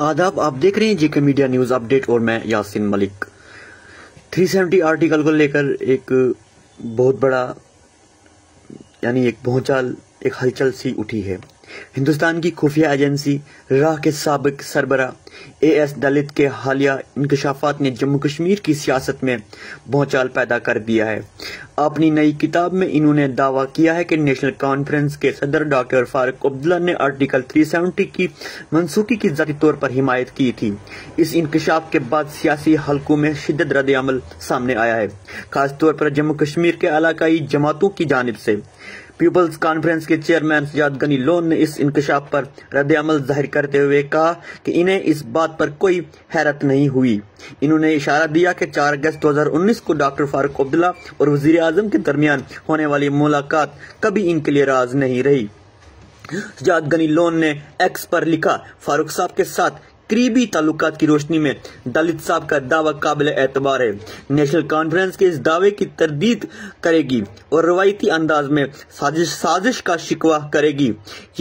आदाब, आप देख रहे हैं जेके मीडिया न्यूज अपडेट और मैं यासिन मलिक। 370 आर्टिकल को लेकर एक बहुत बड़ा एक भूचाल, एक हलचल सी उठी है। हिंदुस्तान की खुफिया एजेंसी राह के साबिक सरबरा एएस दलित के हालिया इंकशाफात ने जम्मू कश्मीर की सियासत में भूचाल पैदा कर दिया है। अपनी नई किताब में इन्होंने दावा किया है कि नेशनल कॉन्फ्रेंस के सदर डॉक्टर फारूक अब्दुल्ला ने आर्टिकल 370 की मनसूखी की ज़ाती तौर पर हिमायत की थी। इस इंकशाफ के बाद सियासी हलकों में शिद्दत रद्द अमल सामने आया है, खासतौर पर जम्मू कश्मीर के इलाकाई जमातों की जानिब से। पीपल्स कॉन्फ्रेंस के चेयरमैन सजाद गनी लोन ने इस इंकशाफ पर रद्द अमल जाहिर करते हुए कहा कि इन्हें इस बात पर कोई हैरत नहीं हुई। इन्होंने इशारा दिया कि 4 अगस्त 2019 को डॉक्टर फारूक अब्दुल्ला और वजीर आजम के दरमियान होने वाली मुलाकात कभी इनके लिए राज नहीं रही। सजाद गनी लोन ने एक्स पर लिखा, फारूक साहब के साथ करीबी ताल्लुकात की रोशनी में दलित साहब का दावा काबिल एतबार है। नेशनल कॉन्फ्रेंस के इस दावे की तरदीद करेगी और रवायती अंदाज में साजिश का शिकवा करेगी।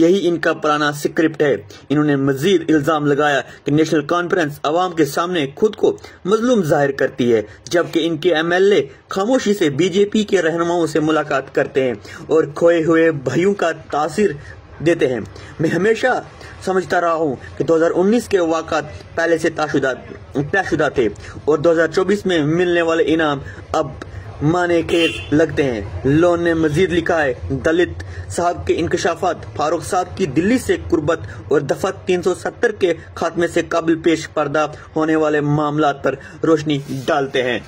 यही इनका पुराना स्क्रिप्ट है। इन्होंने मजीद इल्जाम लगाया कि नेशनल कॉन्फ्रेंस अवाम के सामने खुद को मजलूम जाहिर करती है, जबकि इनके एमएलए खामोशी से बीजेपी के रहनुमाओं से मुलाकात करते हैं और खोए हुए भाइयों का तासीर देते हैं। मैं हमेशा समझता रहा हूँ कि 2019 के वाक़ात पहले से तयशुदा थे और 2024 में मिलने वाले इनाम अब माने के लगते हैं। लोन ने मजीद लिखा है, दलित साहब के इंकशाफात फारूक साहब की दिल्ली से कुर्बत और दफा 370 के खात्मे से काबिल पेश पर्दा होने वाले मामलात पर रोशनी डालते हैं।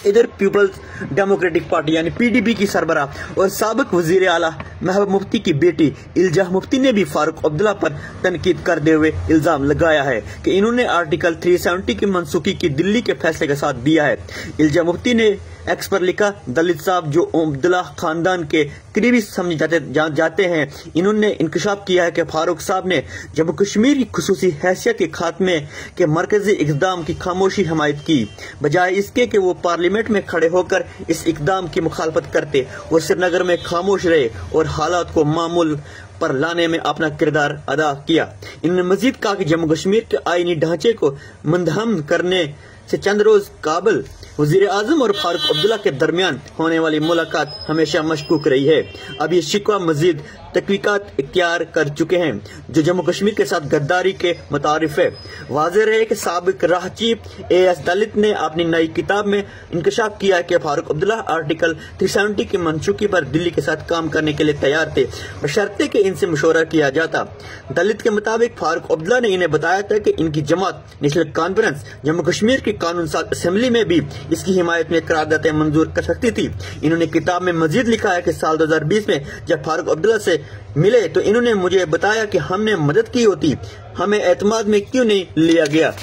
इधर पीपल्स डेमोक्रेटिक पार्टी यानी पीडीपी की सरबरा और साबिक वजीर आला महबूब मुफ्ती की बेटी इल्जा मुफ्ती ने भी फारूक अब्दुल्ला पर तनकीद करते हुए इल्जाम लगाया है कि इन्होंने आर्टिकल 370 की मनसूखी की दिल्ली के फैसले का साथ दिया है। इल्जा मुफ्ती ने एक्स पर लिखा, दलित साहब जो अब्दुल्ला खानदान के करीबी समझे जाते हैं, इन्होंने इंकशाफ किया है कि फारूक साहब ने जम्मू कश्मीर की खुसूसी हैसियत के खात्मे के मरकजी इकदाम की खामोशी हमायत की, बजाय इसके कि वो पार्लियामेंट में खड़े होकर इस इकदाम की मुखालफत करते। वो श्रीनगर में खामोश रहे और हालात को मामूल पर लाने में अपना किरदार अदा किया। इन्होंने मजीद कहा कि जम्मू कश्मीर के आईनी ढांचे को मंदहम करने से चंद रोज काबल वजीर आजम और फारूक अब्दुल्ला के दरमियान होने वाली मुलाकात हमेशा मशकूक रही है। अब ये शिकवा मजीद तहकीकात इख्तियार कर चुके हैं जो जम्मू कश्मीर के साथ गद्दारी के मुतारिफ है। वाज़ेह रहे कि साबिक राह चीफ एएस दलित ने अपनी नई किताब में इंकशाफ किया कि फारूक अब्दुल्ला आर्टिकल 370 की मनसूखी पर दिल्ली के साथ काम करने के लिए तैयार थे, बशर्ते कि इनसे मशवरा किया जाता। दलित के मुताबिक फारूक अब्दुल्ला ने इन्हें बताया था कि इनकी जमात नेशनल कॉन्फ्रेंस जम्मू कश्मीर की कानून साज असेंबली में भी इसकी हिमायत में करारदादें मंजूर कर सकती थी। इन्होंने किताब में मजीद लिखा है कि साल 2020 में जब फारूक अब्दुल्ला से मिले तो इन्होंने मुझे बताया कि हमने मदद की होती, हमें एतमाद में क्यों नहीं लिया गया।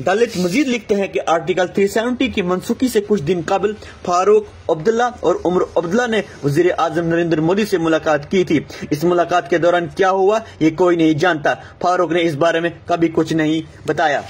दलित मजीद लिखते हैं कि आर्टिकल 370 की मनसूखी से कुछ दिन कबल फारूक अब्दुल्ला और उमर अब्दुल्ला ने वजीर आजम नरेंद्र मोदी से मुलाकात की थी। इस मुलाकात के दौरान क्या हुआ ये कोई नहीं जानता। फारूक ने इस बारे में कभी कुछ नहीं बताया।